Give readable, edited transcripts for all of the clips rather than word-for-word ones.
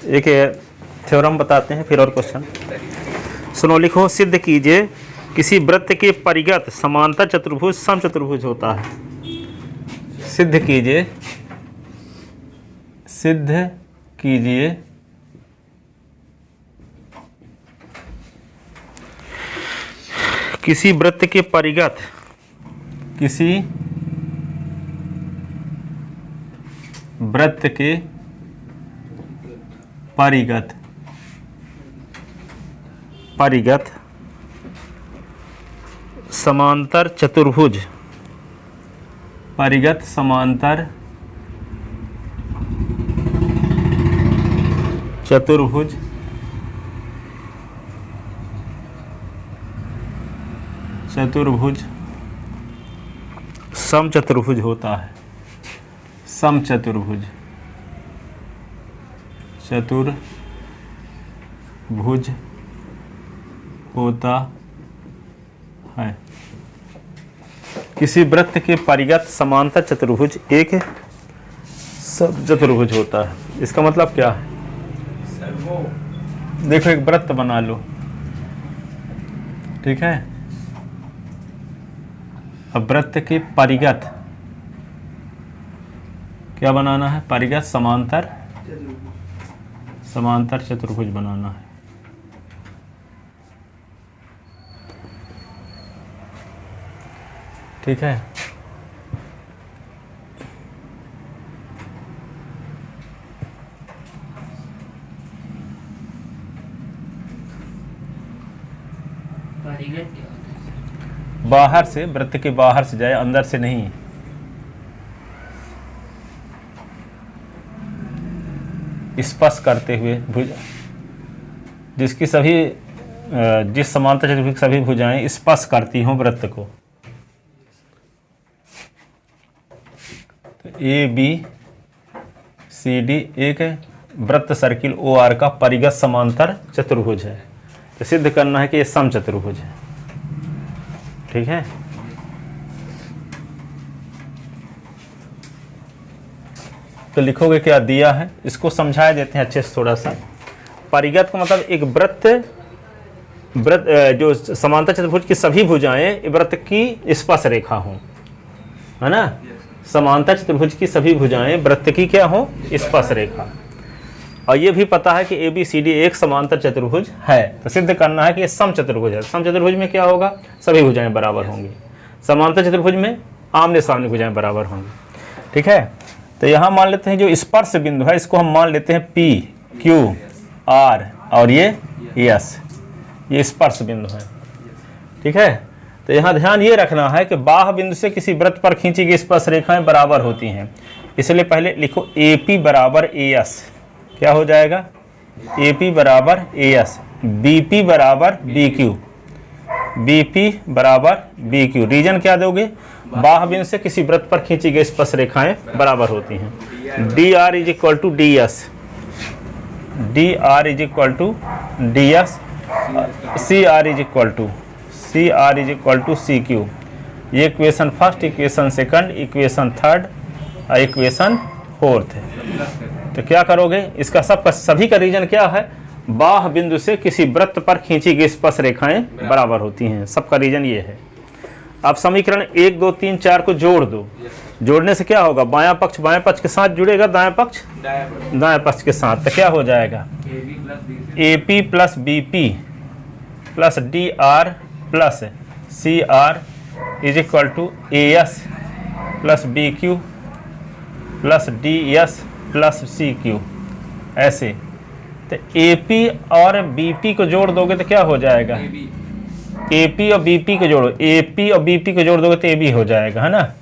एक थ्योरम बताते हैं फिर और क्वेश्चन सुनो। लिखो, सिद्ध कीजिए किसी वृत्त के परिगत समांतर चतुर्भुज समचतुर्भुज होता है। सिद्ध कीजिए किसी वृत्त के परिगत समांतर चतुर्भुज समचतुर्भुज होता है। समचतुर्भुज होता है। किसी वृत्त के परिगत समांतर चतुर्भुज एक समचतुर्भुज होता है। इसका मतलब क्या है? देखो, एक वृत्त बना लो, ठीक है। अब वृत्त के परिगत क्या बनाना है? परिगत समांतर चतुर्भुज बनाना है। ठीक है। बाहर से, वृत्त के बाहर से जाए, अंदर से नहीं। स्पर्श करते हुए भुजा, जिसकी सभी जिस समांतर चतुर्भुज की सभी भुजाएं स्पर्श करती हों वृत्त को। तो ए बी सी डी एक वृत्त सर्किल ओ आर का परिगत समांतर चतुर्भुज है। तो सिद्ध करना है कि ये समचतुर्भुज है। ठीक है। तो लिखोगे क्या दिया है, इसको समझाया देते हैं अच्छे से थोड़ा सा। परिगत का मतलब एक वृत्त जो समांतर चतुर्भुज की सभी भुजाएं वृत्त की स्पर्श रेखा हों, है ना। समांतर चतुर्भुज की सभी भुजाएं वृत्त की क्या हो? स्पर्श रेखा। और ये भी पता है कि ए बी सी डी एक समांतर चतुर्भुज है। तो सिद्ध करना है कि ये समचतुर्भुज है। समचतुर्भुज में क्या होगा? सभी भुजाएं बराबर होंगी। समांतर चतुर्भुज में आमने सामने भुजाएं बराबर होंगी। ठीक है। तो यहाँ मान लेते हैं जो स्पर्श बिंदु है इसको हम मान लेते हैं पी क्यू आर और ये एस, ये स्पर्श बिंदु है। ठीक है। तो यहाँ ध्यान ये रखना है कि बाह्य बिंदु से किसी वृत्त पर खींची गई स्पर्श रेखाएं बराबर होती हैं। इसलिए पहले लिखो ए पी बराबर ए एस। क्या हो जाएगा? ए पी बराबर ए एस, बी पी बराबर बी क्यू, बी पी बराबर बी क्यू। रीजन क्या दोगे? बाह्य बिंदु से किसी वृत्त पर खींची गई स्पर्श रेखाएं बराबर होती हैं। D R is equal to D S, D R is equal to D S, C R is equal to C Q. ये equation first, equation second, equation third और इक्वेशन फोर्थ है। तो क्या करोगे? इसका सबका सभी का रीजन क्या है? बाह्य बिंदु से किसी वृत्त पर खींची गई स्पर्श रेखाएं बराबर होती हैं। सबका रीजन ये है। अब समीकरण 1 2 3 4 को जोड़ दो। जोड़ने से क्या होगा? बायां पक्ष बाएं पक्ष के साथ जुड़ेगा, दाएं पक्ष दाएं पक्ष के साथ। तो क्या हो जाएगा? A P plus B P plus D R plus C R is equal to A S plus B Q plus D S plus C Q. ऐसे तो ए पी और बी पी को जोड़ दोगे तो क्या हो जाएगा? ए पी और बी पी को जोड़ो, ए पी और बी पी को जोड़ दोगे तो ए बी हो जाएगा, है ना।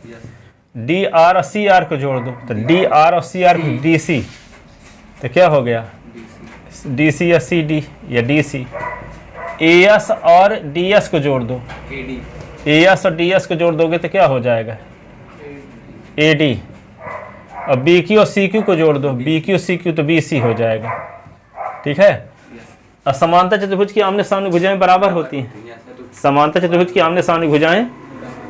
डी आर और सी आर को जोड़ दो तो डी आर और सी आर डी सी। तो क्या हो गया? डी सी या सी डी या डी सी। ए एस और डी एस को जोड़ दो, ए एस और डी एस को जोड़ दोगे तो क्या हो जाएगा? ए डी। और बी क्यू और सी क्यू को जोड़ दो, बी क्यू सी क्यू तो बी सी हो जाएगा। ठीक है। और समांतर चतुर्भुज की आमने सामने भुजाएं बराबर होती हैं। समांतर चतुर्भुज की आमने सामने भुजाएं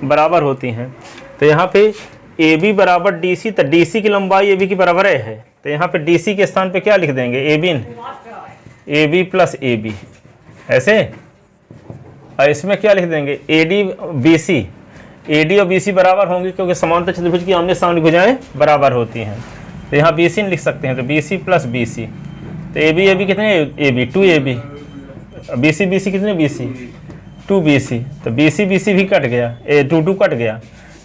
बराबर होती हैं। तो यहाँ पे ए बी बराबर डी सी, तो डी सी की लंबाई ए बी की बराबर है। तो यहाँ पे डी सी के स्थान पे क्या लिख देंगे, A B, A B plus A B, ऐसे। और इसमें क्या लिख देंगे, A D B C, A D और बी सी बराबर होंगे क्योंकि समांतर चतुर्भुज की आमने सामने भुजाएं बराबर होती हैं। तो यहाँ बी सी लिख सकते हैं, तो B C plus B C, तो ए बी कितने, A B 2 A B C कितने, बी सी 2 बी सी, तो बी सी भी कट गया, ए 2 कट गया,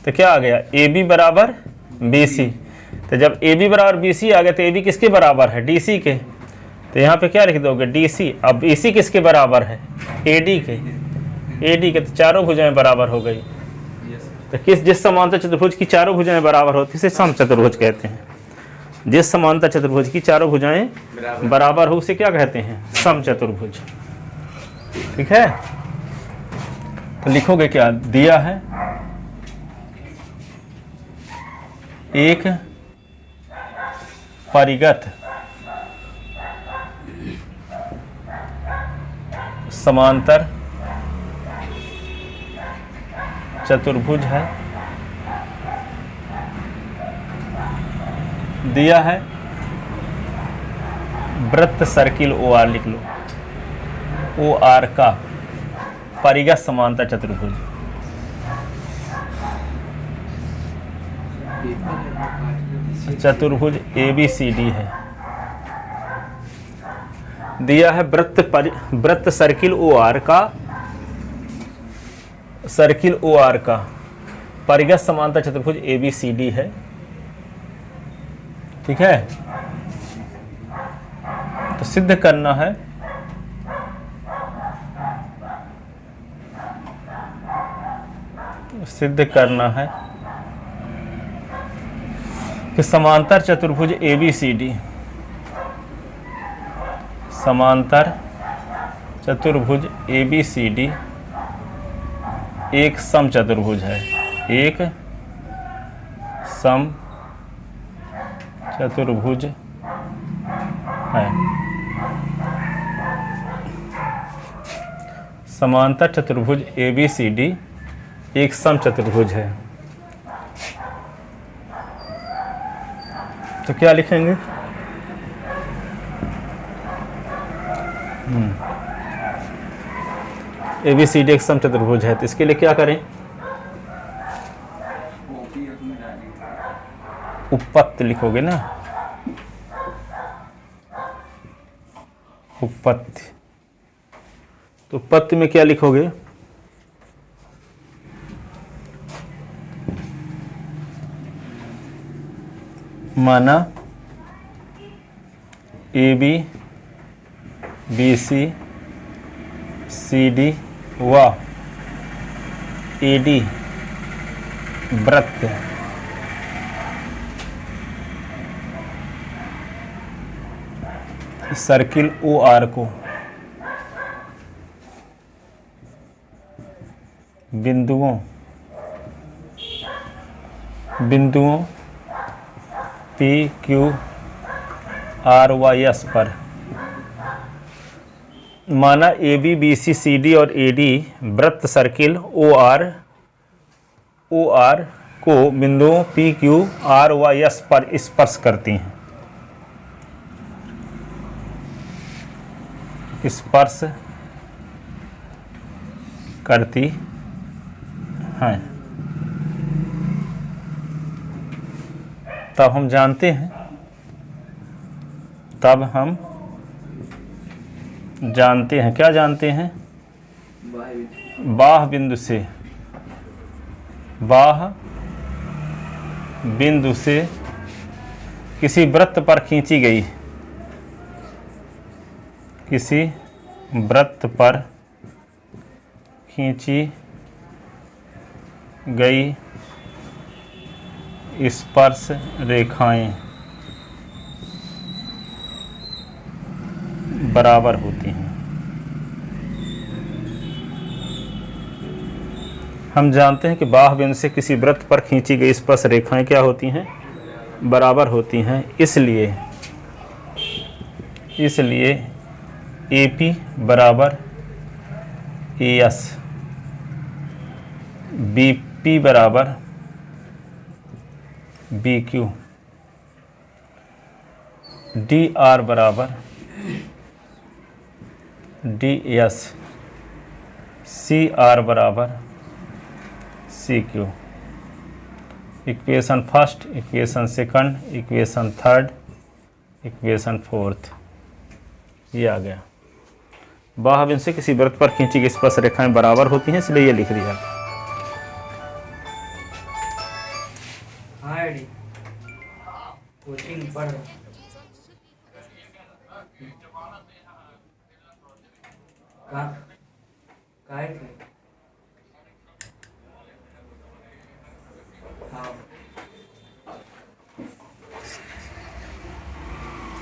तो क्या आ गया, ए बी बराबर बी सी। तो जब ए बी बराबर बी सी आ गया तो ए बी किसके बराबर है, डी सी के। तो यहाँ पे क्या लिख दोगे, डी सी। अब बी सी किसके बराबर है, ए डी के, तो चारों भुजाएं बराबर हो गई। तो जिस समांतर चतुर्भुज की चारों भुजाएं बराबर होती है उसे समचतुर्भुज कहते हैं। जिस समांतर चतुर्भुज की चारों भुजाएं बराबर हो उसे क्या कहते हैं, समचतुर्भुज। ठीक है, तो लिखोगे क्या, दिया है एक परिगत समांतर चतुर्भुज है, दिया है वृत्त सर्किल ओ आर, लिख लो, ओ आर का परिगत समांतर चतुर्भुज। चतुर्भुज ए बी सी डी है। दिया है वृत्त सर्किल ओ आर का परिगत समांतर चतुर्भुज ए बी सी डी है। ठीक है, तो सिद्ध करना है कि समांतर चतुर्भुज ए बी सी डी, समांतर चतुर्भुज ए बी सी डी एक सम चतुर्भुज है, एक सम चतुर्भुज है। समांतर चतुर्भुज ए बी सी डी एक सम चतुर्भुज है। तो क्या लिखेंगे, ए बी सी डी एक सम चतुर्भुज है, तो इसके लिए क्या करें, उपपत्ति लिखोगे ना, उपपत्ति। तो उपपत्ति में क्या लिखोगे, माना A B B C C D व ए डी वृत्त सर्किल ओ आर को बिंदुओं P Q R Y S पर माना A B B C C D और ए डी वृत्त सर्किल ओ आर को बिंदुओं P Q R Y S पर स्पर्श करती हैं, स्पर्श करती हैं। तब हम जानते हैं, क्या जानते हैं, बाह्य बिंदु से किसी वृत्त पर खींची गई, स्पर्श रेखाएं बराबर होती हैं। हम जानते हैं कि बाह्य बिंदु से किसी वृत्त पर खींची गई स्पर्श रेखाएं क्या होती हैं, बराबर होती हैं। इसलिए AP बराबर AS, BP बराबर BQ, डी आर बराबर डी एस, सी आर बराबर C Q. Equation first, equation second, equation third, equation fourth, ये आ गया। बाह्य बिंदु से किसी वृत्त पर खींची गई स्पर्श रेखाएं बराबर होती हैं, इसलिए ये लिख दिया।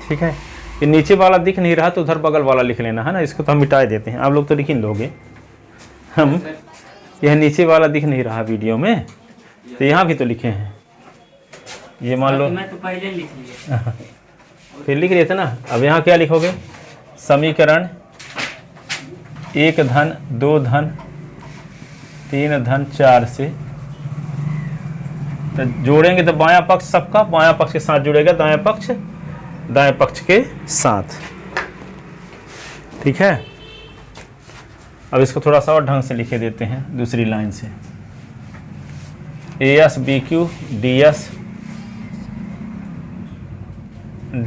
ठीक है, ये नीचे वाला दिख नहीं रहा तो उधर बगल वाला लिख लेना है ना, इसको तो हम मिटा देते हैं, आप लोग तो लिख ही लोगे। हम यह नीचे वाला दिख नहीं रहा वीडियो में, तो यहाँ भी तो लिखे हैं। ये मान लो मैं तो पहले लिख लिया फिर लिख रहे थे ना। अब यहाँ क्या लिखोगे? समीकरण 1 धन 2 धन 3 धन 4 से तो जोड़ेंगे तो बायां पक्ष सबका बायां पक्ष के साथ जुड़ेगा, दाएं पक्ष के साथ। ठीक है, अब इसको थोड़ा सा और ढंग से लिखे देते हैं दूसरी लाइन से। AS BQ DS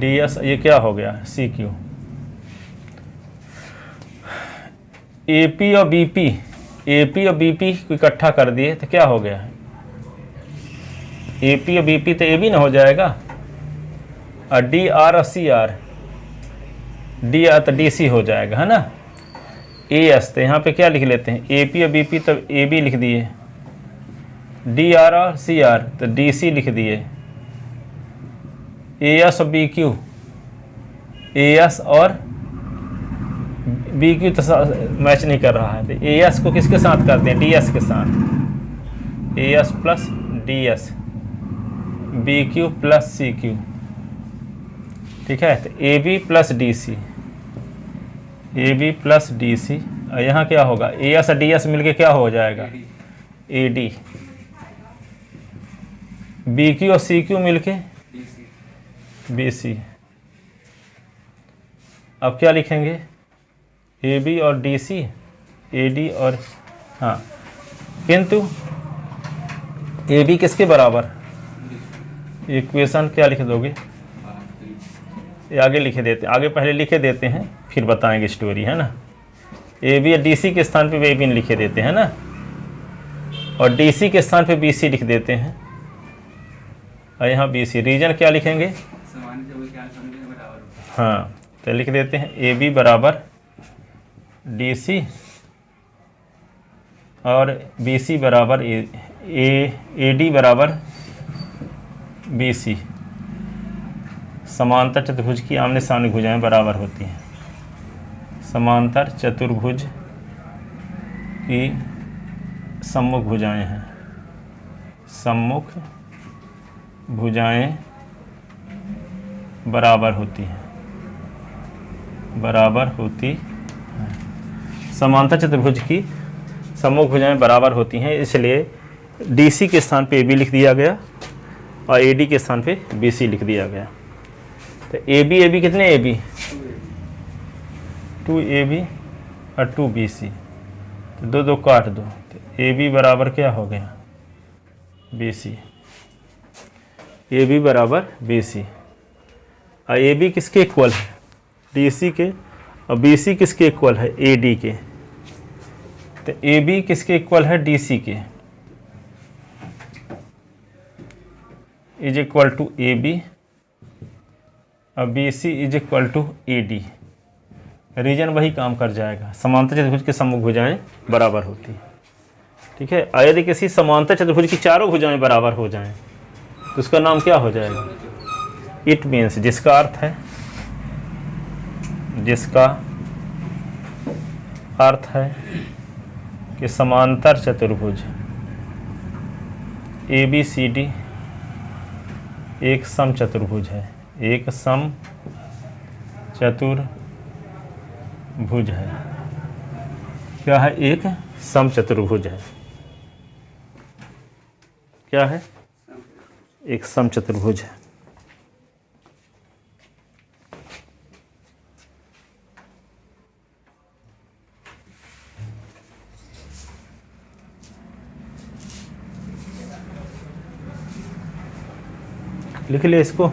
DS ये क्या हो गया? CQ। AP और BP को इकट्ठा कर दिए तो क्या हो गया? AP और BP तो AB ना हो जाएगा, और DR और CR DR तो DC हो जाएगा, है ना। AS तो यहाँ पे क्या लिख लेते हैं? AP और BP तो AB लिख दिए, DR और CR तो DC लिख दिए, AS और BQ AS और BQ तो मैच नहीं कर रहा है, तो AS को किसके साथ करते हैं? DS के साथ, AS plus DS BQ plus CQ। ठीक है, तो AB प्लस DC और यहाँ क्या होगा? AS और DS मिलके क्या हो जाएगा? AD। BQ और CQ मिलके BC। अब क्या लिखेंगे? AB और DC AD और हाँ, किंतु AB किसके बराबर? इक्वेशन क्या लिख दोगे? ये आगे लिखे देते हैं, आगे पहले लिखे देते हैं फिर बताएंगे स्टोरी, है ना। AB और DC के स्थान पे AB लिखे देते हैं ना, और DC के स्थान पे BC लिख देते हैं, और यहाँ BC। रीजन क्या लिखेंगे? हाँ, तो लिख देते हैं AB बराबर DC और BC बराबर AD बराबर BC। समांतर चतुर्भुज की आमने सामने भुजाएं बराबर होती हैं। समांतर चतुर्भुज की सम्मुख भुजाएं हैं, सम्मुख भुजाएं बराबर होती हैं, समांतर चतुर्भुज की सम्मुख भुजाएं बराबर होती हैं, इसलिए DC के स्थान पे AB लिख दिया गया और AD के स्थान पे BC लिख दिया गया। तो AB कितने AB? 2AB और 2BC, तो 2 2 काट दो, तो AB बराबर क्या हो गया? BC। AB बराबर BC और AB किसके इक्वल है? DC के, और BC किसके इक्वल है? AD के। तो AB किसके इक्वल है? DC के। इज इक्वल टू AB और BC is equal to AD। Reason वही काम कर जाएगा, समांतर चतुर्भुज के सम्मुख भुजाएं बराबर होती है। ठीक है, और यदि किसी समांतर चतुर्भुज की चारों भुजाएं बराबर हो जाएं तो उसका नाम क्या हो जाएगा? इट मीन्स, जिसका अर्थ है कि समांतर चतुर्भुज ABCD एक सम चतुर्भुज है, एक सम चतुर्भुज है। क्या है? एक सम चतुर्भुज है। क्या है? एक सम चतुर्भुज है। लिख ले इसको।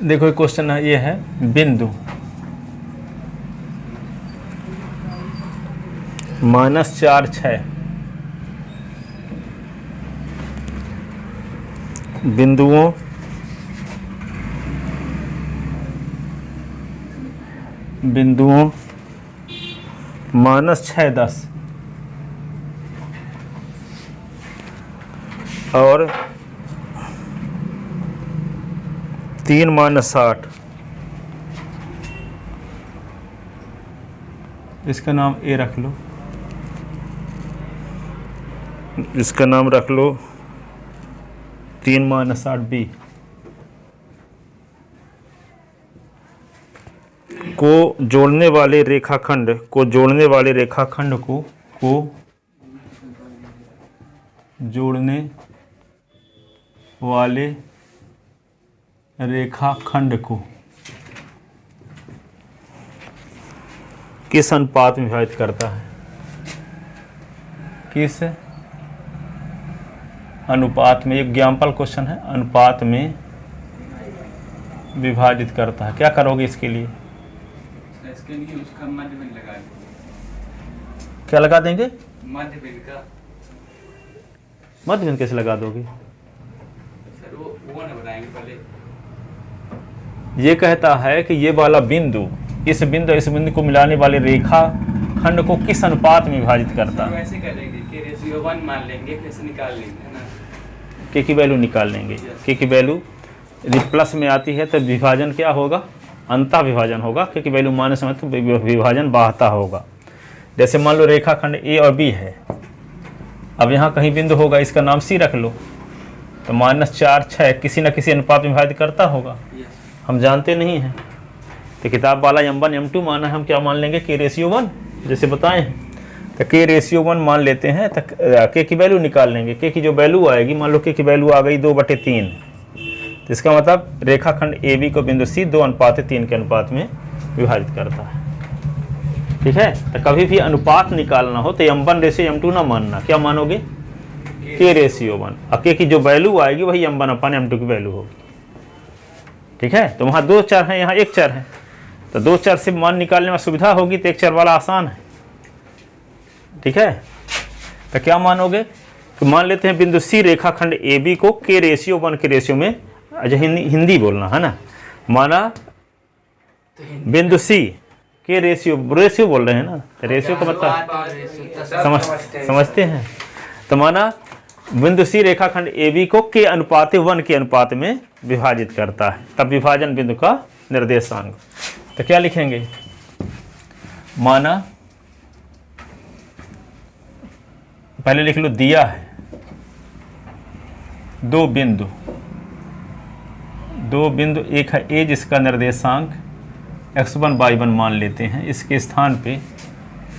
देखो क्वेश्चन है, ये है बिंदु -4 6 बिंदुओं -6 10 और 3 -8, इसका नाम ए रख लो, इसका नाम रख लो 3 -8 बी को जोड़ने वाले रेखाखंड को जोड़ने वाले रेखाखंड को जोड़ने वाले रेखाखंड को किस अनुपात में विभाजित करता है? किस अनुपात में, एक एग्जाम्पल क्वेश्चन है, अनुपात में विभाजित करता है। क्या करोगे इसके लिए? इसके लिए उसका मध्य बिंदु लगा देंगे। क्या लगा देंगे? मध्य बिंदु का। मध्य बिंदु कैसे लगा दोगे? सर वो ना बताएंगे पहले। ये कहता है कि ये वाला बिंदु इस बिंदु को मिलाने वाले रेखा खंड को किस अनुपात में विभाजित करता है? वैसे कर लेंगे कि रेशियो 1 मान लेंगे, कैसे निकाल लेंगे, है ना? के की वैल्यू निकाल लेंगे। के की वैल्यू यदि प्लस में आती है तो विभाजन क्या होगा? अंतः विभाजन होगा। के की वैल्यू माइनस में तो विभाजन बाहता होगा। जैसे मान लो रेखाखंड ए और बी है, अब यहाँ कहीं बिंदु होगा, इसका नाम सी रख लो, तो -4 6 किसी न किसी अनुपात में विभाजित करता होगा। हम जानते नहीं हैं, तो किताब वाला m1 m2 माना है, हम क्या मान लेंगे? k/1 जैसे बताए हैं, तो k/1 मान लेते हैं। तो के की वैल्यू निकाल लेंगे। के की जो वैल्यू आएगी, मान लो के की वैल्यू आ गई 2/3, तो इसका मतलब रेखाखंड ए बी को बिंदु सी 2:3 के अनुपात में विभाजित करता है। ठीक है, तो कभी भी अनुपात निकालना हो तो m1/m2 ना मानना। क्या मानोगे? k/1। और के की जो वैल्यू आएगी वही m1/m2 की वैल्यू होगी। ठीक है, तो वहाँ 2 चर हैं, यहाँ 1 चर है, तो 2 चर से मान निकालने में सुविधा होगी, तो 1 चर वाला आसान है। ठीक है, तो क्या मानोगे? तो मान लेते हैं बिंदु सी रेखाखंड ए बी को k/1 के रेशियो में, अच्छा हिंदी बोलना है ना, माना बिंदु सी के रेशियो बोल रहे हैं ना, रेशियो का मतलब समझते हैं। तो माना बिंदु सी रेखाखंड ए बी को k/1 के अनुपात में विभाजित करता है, तब विभाजन बिंदु का निर्देशांक। तो क्या लिखेंगे? माना पहले लिख लो, दिया है दो बिंदु, एक है ए जिसका निर्देशांक x1 y1 मान लेते हैं, इसके स्थान पे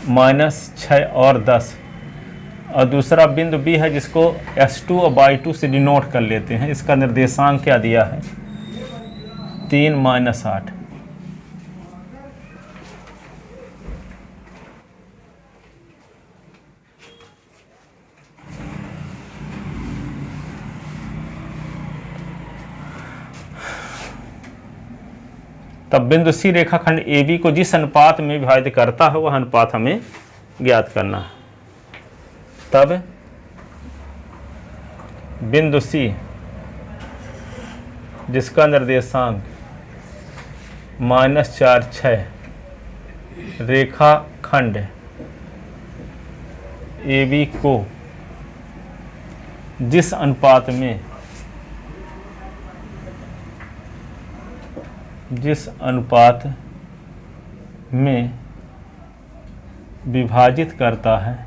-6 और 10, और दूसरा बिंदु बी है जिसको s2 और y2 से डिनोट कर लेते हैं, इसका निर्देशांक क्या दिया है? 3 - 8। तब बिंदु सी रेखाखंड ए बी को जिस अनुपात में विभाजित करता है वह अनुपात हमें ज्ञात करना है। तब बिंदु सी जिसका निर्देशांक -4 6 रेखाखंड ए बी को जिस अनुपात में जिस अनुपात में विभाजित करता है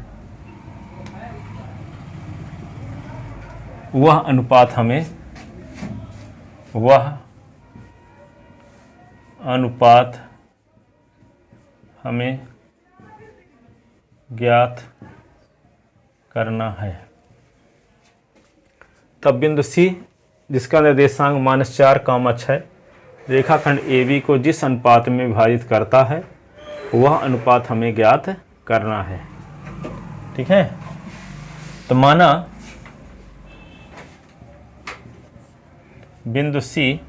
वह अनुपात हमें ज्ञात करना है। तब बिंदु सी जिसका निर्देशांक -4, रेखाखंड AB को जिस अनुपात में विभाजित करता है वह अनुपात हमें ज्ञात करना है। ठीक है, तो माना बिंदु सी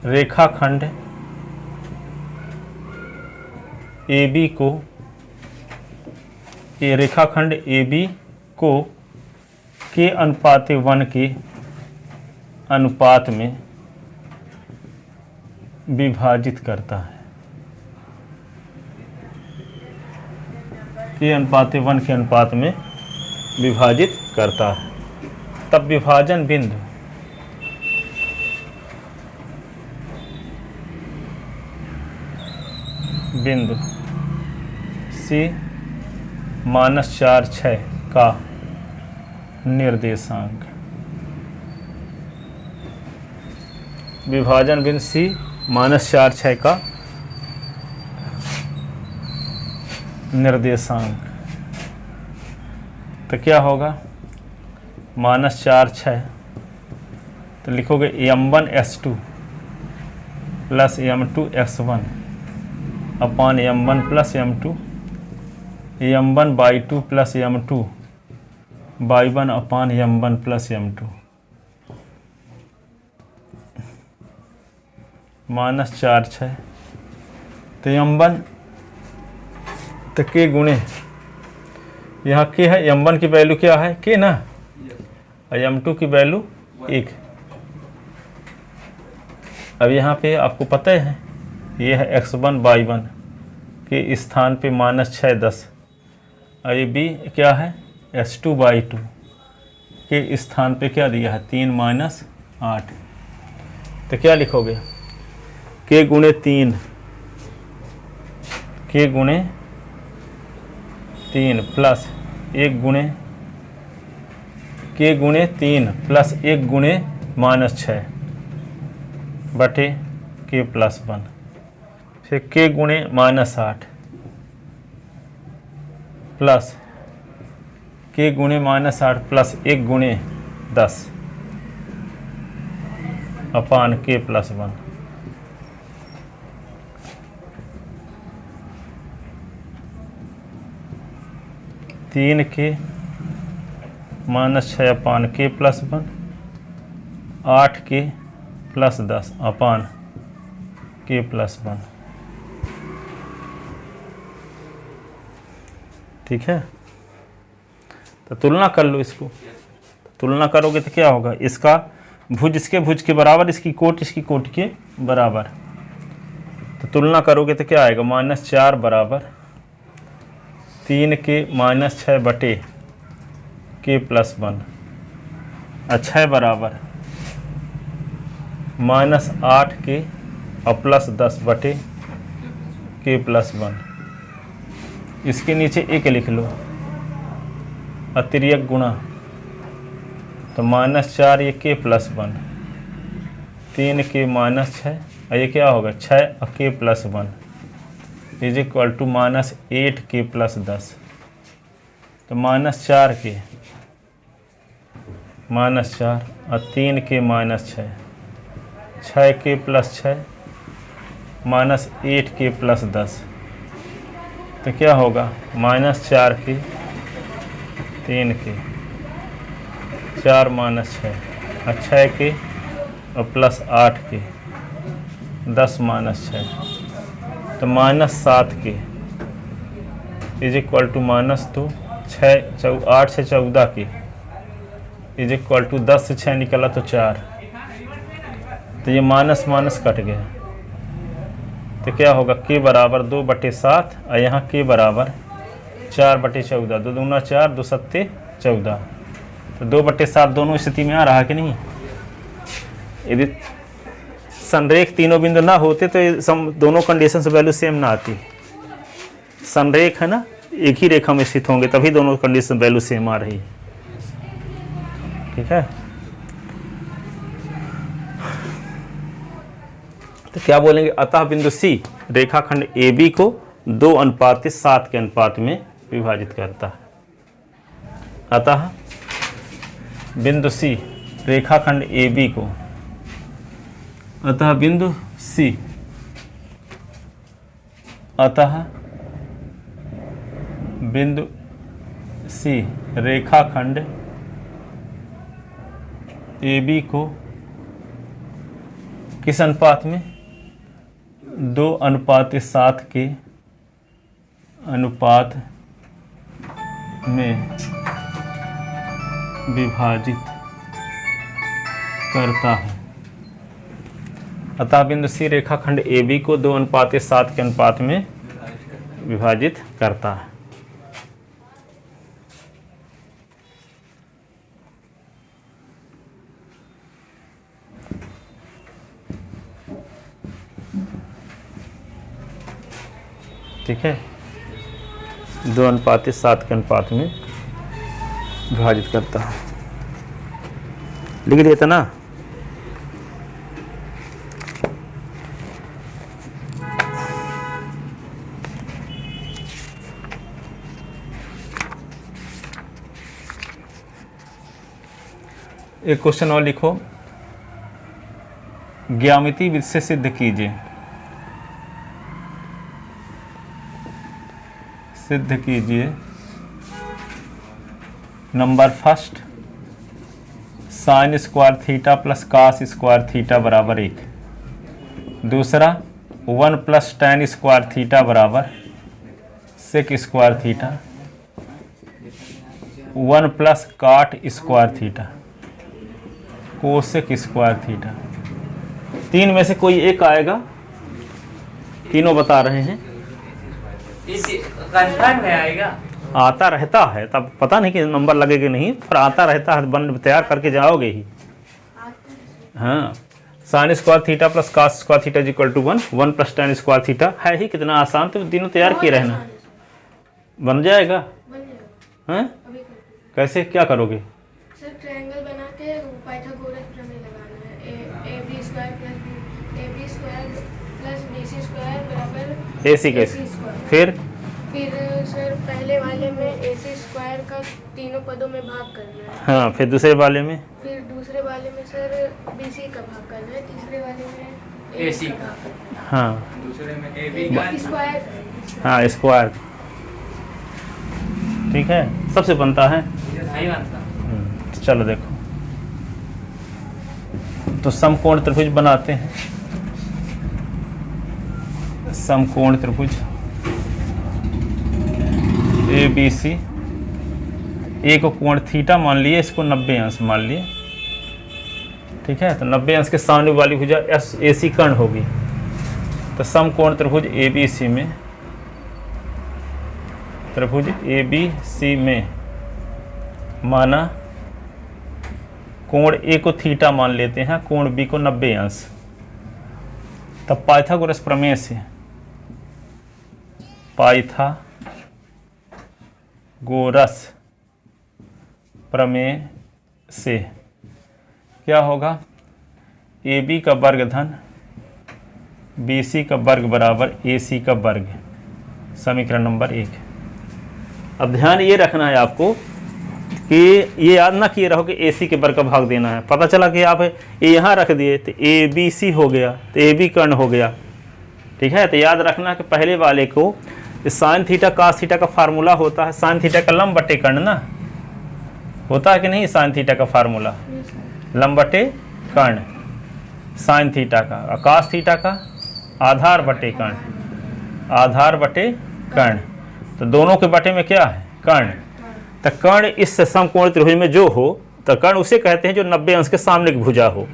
रेखाखंड AB को के अनुपात 1 के अनुपात में विभाजित करता है। के अनुपात 1 के अनुपात में विभाजित करता है। तब विभाजन बिंदु C -4, 6 का निर्देशांक, विभाजन बिंदु C -4, 6 का निर्देशांक, तो क्या होगा -4, 6, तो लिखोगे m1s2 प्लस m2x1 अपान m1 plus m2, m1/2 plus m2/1 अपान m1 प्लस m2, -4, 6, तो m1 तो के गुणे यहाँ के है, m1 की वैल्यू क्या है के ना, और m2 की वैल्यू 1। अब यहाँ पे आपको पता है ये है x1/1 के स्थान पे -6, 10, और ये b क्या है s2/2 के स्थान पे क्या दिया है 3 - 8, तो क्या लिखोगे के गुणे 3 प्लस 1 गुणे के गुणे 3 प्लस 1 गुणे -6 बटे के प्लस 1, फिर के गुणे -8 प्लस के गुणे -8 प्लस 1 गुणे 10 अपान के प्लस 1, तीन के -6 अपान के प्लस 1, 8 के प्लस 10 अपान के प्लस 1। ठीक है, तो तुलना कर लो इसको, तुलना करोगे तो क्या होगा, इसका भुज इसके भुज के बराबर, इसकी कोट इसकी कोट के बराबर, तो तुलना करोगे तो क्या आएगा -4 बराबर 3 के -6 बटे के प्लस 1, 6 बराबर -8 के और प्लस 10 बटे के प्लस 1। इसके नीचे एक लिख लो अतिरिक्त गुणा, तो -4 ये के प्लस 1, 3 के -6 और ये क्या होगा 6 और के प्लस 1 इज इक्वल टू -8 के प्लस 10, तो -4 के -4 और 3 के -6, 6 के प्लस 6 -8 के प्लस 10, तो क्या होगा -4 के 3 के 4 -6 और 6 के और प्लस 8 के 10 -6, तो -7 के इज इक्वल टू -2 8 से 14 के इज इक्वल टू 10 से 6 निकला तो 4, तो ये माइनस माइनस कट गया, तो क्या होगा के बराबर 2/7 और यहाँ के बराबर 4/14, 2 दूना 4 2 सत्ते 14, तो 2/7 दोनों स्थिति में आ रहा कि नहीं, यदि संरेख तीनों बिंदु ना होते तो ये दोनों कंडीशन से वैल्यू सेम ना आती। संरेख है ना, एक ही रेखा में स्थित होंगे तभी दोनों कंडीशन वैल्यू सेम आ रही है। ठीक है, तो क्या बोलेंगे, अतः बिंदु सी रेखाखंड ए बी को 2:7 के अनुपात में विभाजित करता है। अतः बिंदु सी रेखाखंड ए बी को, अतः बिंदु सी, अतः बिंदु सी रेखाखंड ए बी को किस अनुपात में, 2:7 के अनुपात में विभाजित करता है। अतः बिंदु सी रेखाखंड ए बी को 2:7 के अनुपात में विभाजित करता है। ठीक है, 2:7 के अनुपात में विभाजित करता है। लिख दिया था ना। एक क्वेश्चन और लिखो, ज्यामिति विधि से सिद्ध कीजिए, सिद्ध कीजिए number first sine square theta plus cos square theta बराबर 1। दूसरा 1 प्लस tan स्क्वायर थीटा बराबर sec square theta, 1 plus cot square theta cosec square theta. तीन में से कोई एक आएगा, तीनों बता रहे हैं। कंफर्म है आएगा, आता रहता है, तब पता नहीं कि नंबर लगेगा नहीं, पर आता रहता है, बन तैयार करके जाओगे ही। हाँ, sine square theta plus cos square theta equal to 1, 1 plus tan square theta है ही कितना आसान, तो तीनों तैयार किए रहना, बन जाएगा। हैं कैसे, क्या करोगे? सर ट्रायंगल बना के पाइथागोरस प्रमेय लगाना है। ab square plus bc square बराबर AC कैसे, फिर सर पहले वाले में ac स्क्वायर का तीनों पदों में भाग करना है। हाँ, फिर दूसरे वाले में, फिर दूसरे वाले में सर bc का भाग करना है। तीसरे वाले में AC का भाग करना है। हाँ दूसरे में ए बी का स्क्वायर, हाँ स्क्वायर। ठीक है, सबसे बनता है। नहीं बनता। चलो देखो, तो समकोण त्रिभुज बनाते हैं। समकोण त्रिभुज ए बी सी, ए को कोण थीटा मान लिए, इसको 90 अंश मान लिए। ठीक है, तो 90 अंश के सामने वाली भुजा एस ए सी कर्ण होगी। तो समकोण त्रिभुज ए बी सी में, त्रिभुज ए बी सी में माना कोण ए को थीटा मान लेते हैं, कोण बी को 90 अंश। तब पाइथागोरस प्रमेय से, पाइथागोरस प्रमेय से क्या होगा, ए बी का वर्ग धन बी सी का वर्ग बराबर ए सी का वर्ग, समीकरण नंबर 1। अब ध्यान ये रखना है आपको कि ये याद ना किए रहो कि ए सी के वर्ग का भाग देना है। पता चला कि आप ये यहाँ रख दिए तो ए बी सी हो गया, तो ए बी कर्ण हो गया। ठीक है, तो याद रखना कि पहले वाले को साइन थीटा कास थीटा का फार्मूला होता है, साइन थीटा का लंब बटे कर्ण ना होता है कि नहीं, साइन थीटा का फार्मूला लंब बटे कर्ण साइन थीटा का, और कास थीटा का आधार बटे कर्ण, आधार बटे कर्ण। तो दोनों के बटे में क्या है, कर्ण। तो कर्ण इस समकोण त्रिभुज में जो हो, तो कर्ण उसे कहते हैं जो 90 अंश के सामने की भुजा हो।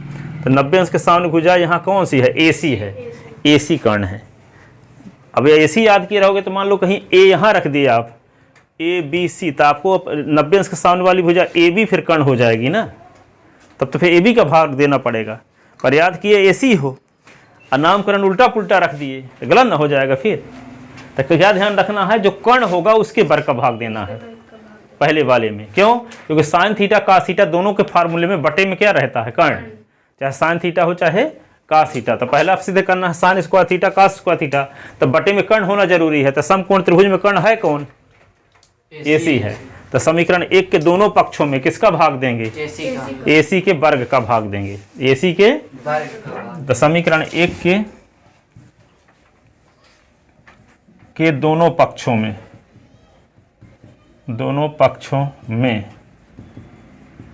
तो 90 अंश के सामने भुजा यहाँ कौन सी है, ए सी है, ए सी कर्ण है। अब ए सी याद किए रहोगे तो मान लो कहीं ए यहाँ रख दिए आप, ए बी सी, तो आपको 90 अंश के सामने वाली भुजा ए बी फिर कर्ण हो जाएगी ना, तब तो फिर ए बी का भाग देना पड़ेगा। पर याद किए AC हो और नामकरण उल्टा पुल्टा रख दिए तो गलत ना हो जाएगा फिर। तो क्या ध्यान रखना है, जो कर्ण होगा उसके वर्ग का भाग देना है पहले वाले में। क्यों? क्योंकि साइन थीटा कास थीटा दोनों के फार्मूले में बटे में क्या रहता है, कर्ण, चाहे साइन थीटा हो चाहे कास थीटा। तो पहला आप सिद्ध करना है sine square theta cos square theta, तो बटे में कर्ण होना जरूरी है। तो समकोण त्रिभुज में कर्ण है कौन, AC है। तो समीकरण 1 के दोनों पक्षों में किसका भाग देंगे, AC के वर्ग का भाग देंगे, AC के वर्ग का। तो समीकरण 1 के दोनों पक्षों में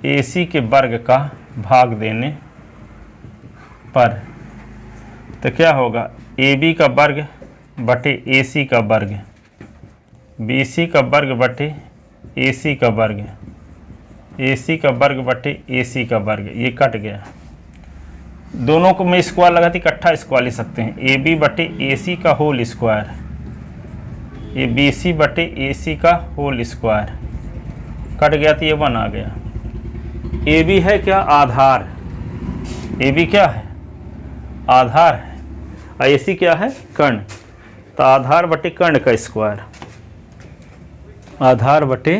AC के वर्ग का भाग देने पर तो क्या होगा, AB का वर्ग बटे AC का वर्ग, BC का वर्ग बटे AC का वर्ग, AC का वर्ग बटे AC का वर्ग, ये कट गया। दोनों को मैं स्क्वायर लगाती इकट्ठा स्क्वायर लिख सकते हैं, AB बटे AC का होल स्क्वायर, ये BC बटे AC का होल स्क्वायर, कट गया तो ये 1 आ गया। AB है क्या, आधार, AB क्या है, आधार है, और AC क्या है, कर्ण। तो आधार बटे कर्ण का स्क्वायर, आधार बटे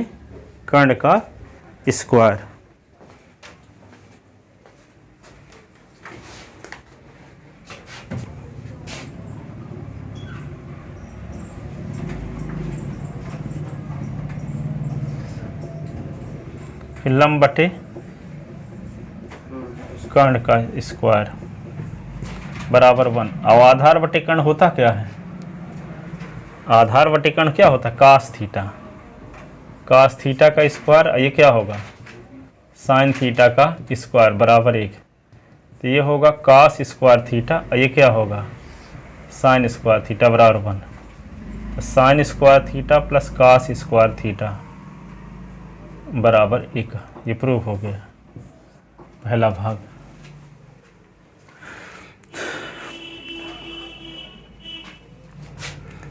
कर्ण का स्क्वायर। फिर लंब बटे कर्ण का स्क्वायर बराबर 1। अब आधार बटे कर्ण होता क्या है, आधार बटे कर्ण क्या होता है, कास थीटा, कास थीटा का स्क्वायर, ये क्या होगा, साइन थीटा का स्क्वायर बराबर 1। तो ये होगा कास स्क्वायर थीटा, ये क्या होगा, साइन स्क्वायर थीटा बराबर 1। तो sine square theta plus cos square theta बराबर 1, ये प्रूव हो गया पहला भाग।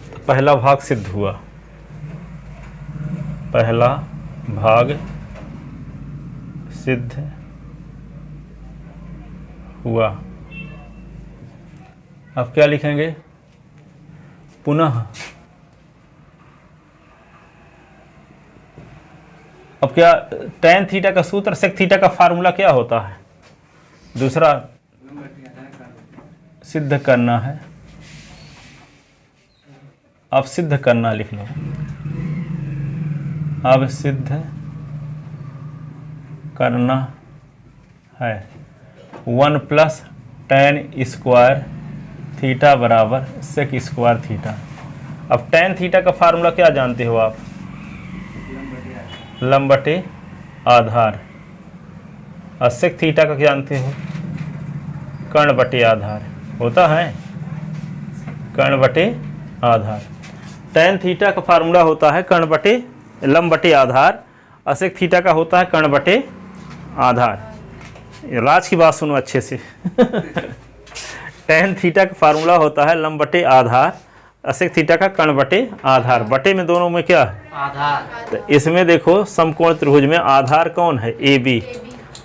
तो पहला भाग सिद्ध हुआ, पहला भाग सिद्ध हुआ। अब क्या लिखेंगे, पुनः अब क्या, tan थीटा का सूत्र sec थीटा का फार्मूला क्या होता है, दूसरा सिद्ध करना है, अब सिद्ध करना लिख लो, अब सिद्ध करना है 1 प्लस tan स्क्वायर थीटा बराबर sec स्क्वायर थीटा। अब tan थीटा का फार्मूला क्या जानते हो आप, लंब बटे आधार, और sec थीटा का क्या जानते हो, कर्ण बटे आधार होता है, कर्ण बटे आधार। tan थीटा का फार्मूला होता है कर्ण बटे लंब बटे आधार, और sec थीटा का होता है कर्ण बटे आधार। राज की बात सुनो अच्छे से tan थीटा का फार्मूला होता है लंब बटे आधार, sec थीटा का कर्ण बटे आधार, बटे में दोनों में क्या है, आधार। तो इसमें देखो समकोण त्रिभुज में आधार कौन है, AB,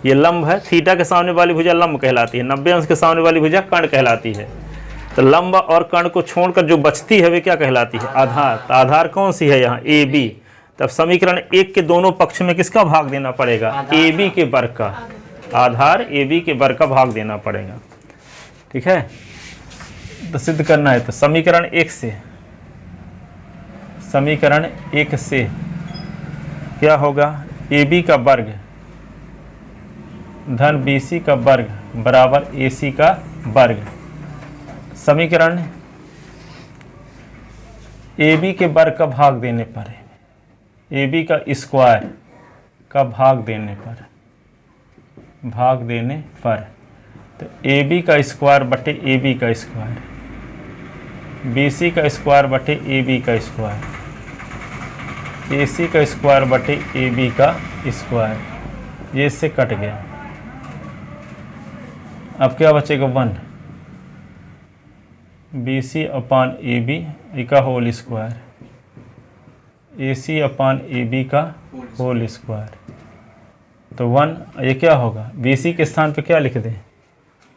ये लंब है, थीटा के सामने वाली भुजा लंब कहलाती है, 90 अंश के सामने वाली भुजा कर्ण कहलाती है। तो लंब और कर्ण को छोड़कर जो बचती है वे क्या कहलाती है, आधार। तो आधार कौन सी है यहाँ, AB। तब समीकरण 1 के दोनों पक्ष में किसका भाग देना पड़ेगा, AB के वर्ग का, आधार AB के वर्ग का भाग देना पड़ेगा। ठीक है, तो सिद्ध करना है। तो समीकरण 1 से, समीकरण 1 से क्या होगा, AB का वर्ग धन BC का वर्ग बराबर AC का वर्ग। समीकरण AB के वर्ग का भाग देने पर, AB का स्क्वायर का भाग देने पर, तो AB का स्क्वायर बटे AB का स्क्वायर, BC का स्क्वायर बटे AB का स्क्वायर, AC का स्क्वायर बटे AB का स्क्वायर, ये इससे कट गया। अब क्या बचेगा, 1 BC अपान AB का होल स्क्वायर, AC अपान AB का होल स्क्वायर। तो 1, ये क्या होगा, BC के स्थान पे क्या लिख दें,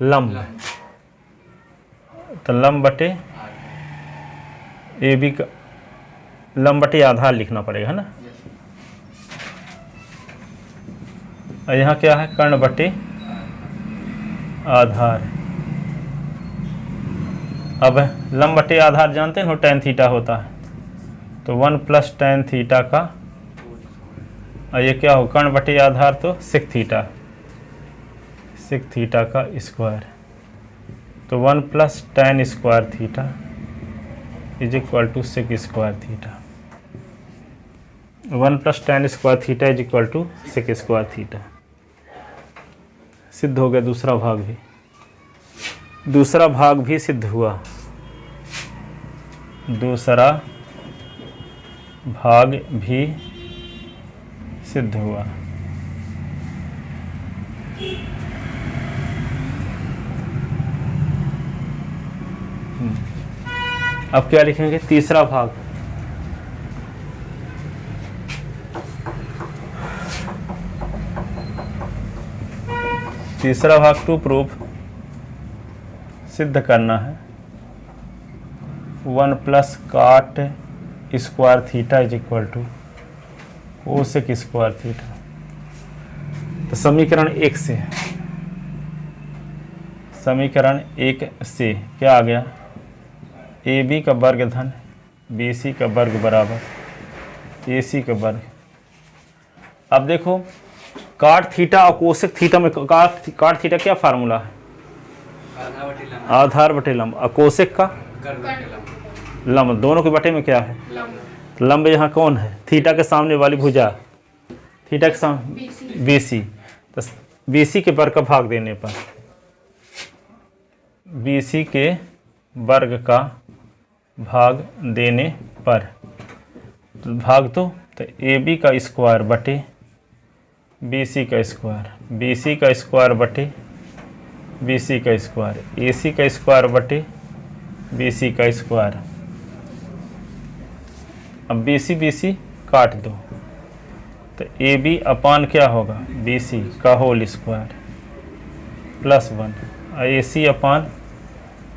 लंब, तो लंब बटे ए बी का लंब बटे आधार लिखना पड़ेगा, है ना। और यहाँ क्या है, कर्ण बटे आधार। अब लंब बटे आधार जानते हैं ना, tan थीटा होता है, तो 1 प्लस tan थीटा का, और ये क्या हो, कर्ण बटे आधार तो sec थीटा का स्क्वायर, तो 1 plus tan square theta is equal to sec square theta. 1 plus tan square theta is equal to sec square theta. सिद्ध हो गया दूसरा भाग भी, दूसरा भाग भी सिद्ध हुआ, दूसरा भाग भी सिद्ध हुआ। अब क्या लिखेंगे, तीसरा भाग। तीसरा भाग टू प्रूफ सिद्ध करना है 1 plus cot square theta is equal to cosec square theta. तो समीकरण 1 से, समीकरण 1 से क्या आ गया, ए बी का वर्ग धन बी सी का वर्ग बराबर ए सी का वर्ग। अब देखो काट थीटा और कोसेक थीटा में काट थीटा क्या फार्मूला है, आधार बटे लंब, और कोसेक का लंब, दोनों के बटे में क्या है, लंब यहाँ कौन है, थीटा के सामने वाली भुजा, थीटा के सामने बी सी, तो बी सी के वर्ग का भाग देने पर, बी सी के वर्ग का भाग देने पर, तो भाग तो ए बी का स्क्वायर बटे बी सी का स्क्वायर, बी सी का स्क्वायर बटे बी सी का स्क्वायर, ए सी का स्क्वायर बटे बी सी का स्क्वायर। अब बी सी काट दो, तो ए बी अपान क्या होगा, बी सी का होल स्क्वायर प्लस 1, और ए सी अपान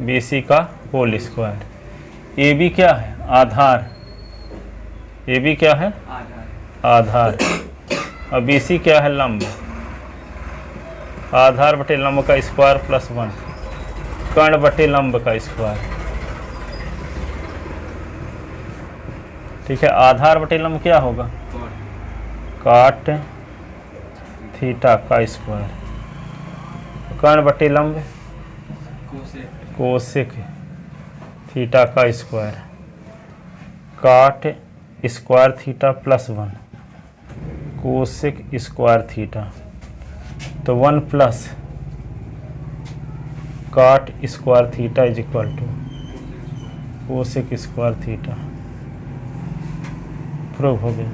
बी सी का होल स्क्वायर। ए बी क्या है, आधार, ए बी क्या है, आधार, और बी सी क्या है, लंब, आधार बटे लंब का स्क्वायर प्लस 1, कर्ण बटे लंब का स्क्वायर। ठीक है, आधार बटे लंब क्या होगा, काट थीटा का स्क्वायर, कर्ण बटे लंब कोसेक थीटा का square, cot square theta plus 1 cosec square theta, तो 1 plus cot square theta is equal to cosec square theta. Prove हो गया।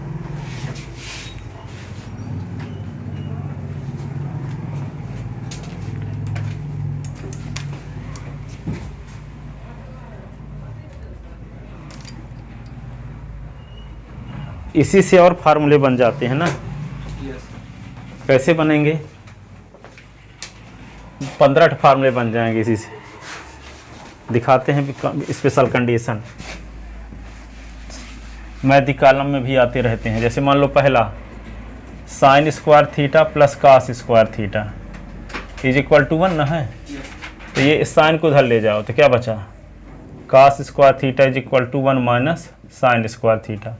इसी से और फार्मूले बन जाते हैं ना, कैसे बनेंगे, 15 फार्मूले बन जाएंगे इसी से। दिखाते हैं स्पेशल कंडीशन, मैथ कॉलम में भी आते रहते हैं। जैसे मान लो पहला sine square theta plus cos square theta is equal to 1 ना है, तो ये साइन को उधर ले जाओ तो क्या बचा, cos square theta is equal to 1 minus sine square theta.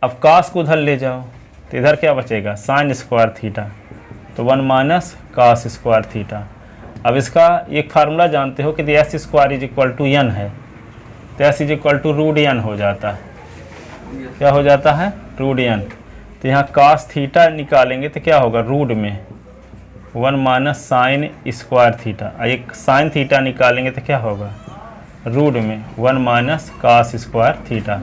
अब कास को उधर ले जाओ तो इधर क्या बचेगा, साइन स्क्वायर थीटा, तो 1 माइनस कास स्क्वायर थीटा। अब इसका एक फार्मूला जानते हो कि S square is equal to N है, तो S is equal to root N हो जाता है। क्या हो जाता है, रूट एन। तो यहाँ कास थीटा निकालेंगे तो क्या होगा, रूट में 1 माइनस साइन स्क्वायर थीटा, एक साइन थीटा निकालेंगे तो क्या होगा, रूट में 1 माइनस कास स्क्वायर थीटा।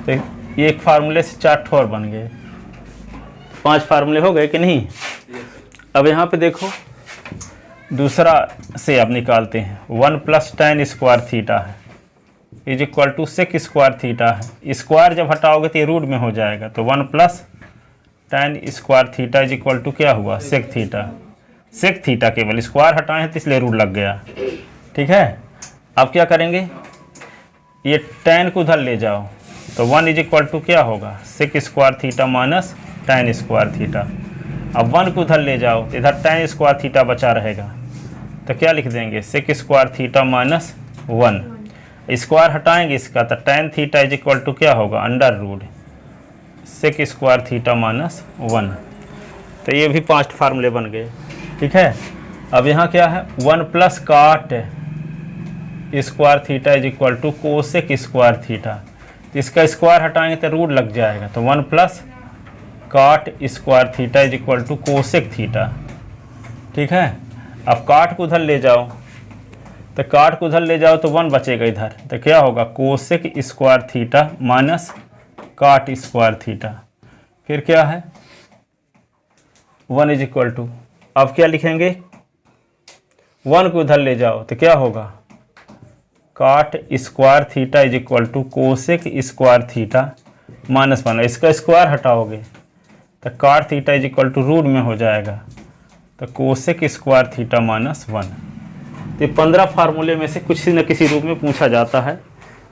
तो ये एक फार्मूले से 4 ठोर बन गए, 5 फार्मूले हो गए कि नहीं। अब यहाँ पे देखो दूसरा से अब निकालते हैं, 1 प्लस tan स्क्वायर थीटा है is equal to sec square theta है। स्क्वायर जब हटाओगे तो ये रूट में हो जाएगा, तो 1 plus tan square theta is equal to क्या हुआ, सेक थीटा। सेक थीटा, केवल स्क्वायर हटाए हैं तो इसलिए रूट लग गया। ठीक है, अब क्या करेंगे, ये tan को उधर ले जाओ तो 1 इज इक्वल टू क्या होगा, sec square theta minus tan square theta. अब 1 को उधर ले जाओ तो इधर tan स्क्वायर थीटा बचा रहेगा, तो क्या लिख देंगे, sec square theta minus 1। Square हटाएंगे इसका तो tan theta is equal to क्या होगा, under root sec square theta minus 1। तो ये भी 5 फार्मूले बन गए। ठीक है, अब यहाँ क्या है, 1 plus cot square theta is equal to cosec square theta. तो इसका स्क्वायर हटाएंगे तो रूट लग जाएगा, तो 1 plus cot square theta is equal to cosec theta. ठीक है, अब काट को उधर ले जाओ, तो काट को उधर ले जाओ तो 1 बचेगा इधर, तो क्या होगा, कोसेक स्क्वायर थीटा माइनस काट स्क्वायर थीटा। फिर क्या है, 1 इज इक्वल टू, अब क्या लिखेंगे, 1 को उधर ले जाओ तो क्या होगा, cot square theta is equal to cosec square theta minus 1। इसका स्क्वायर हटाओगे तो cot theta is equal to root में हो जाएगा, तो कोसेक स्क्वायर थीटा माइनस 1। तो 15 फार्मूले में से किसी न किसी रूप में पूछा जाता है।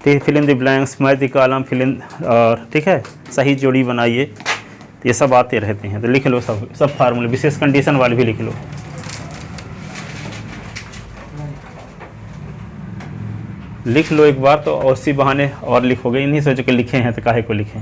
तो fill in the blanks, match the column, fill in, और ठीक है सही जोड़ी बनाइए, तो ये सब आते रहते हैं। तो लिख लो सब फार्मूले, विशेष कंडीशन वाले भी लिख लो। लिख लो एक बार तो, और इसी बहाने और लिखोगे, इन्हीं सोच के लिखे हैं तो काहे को लिखें।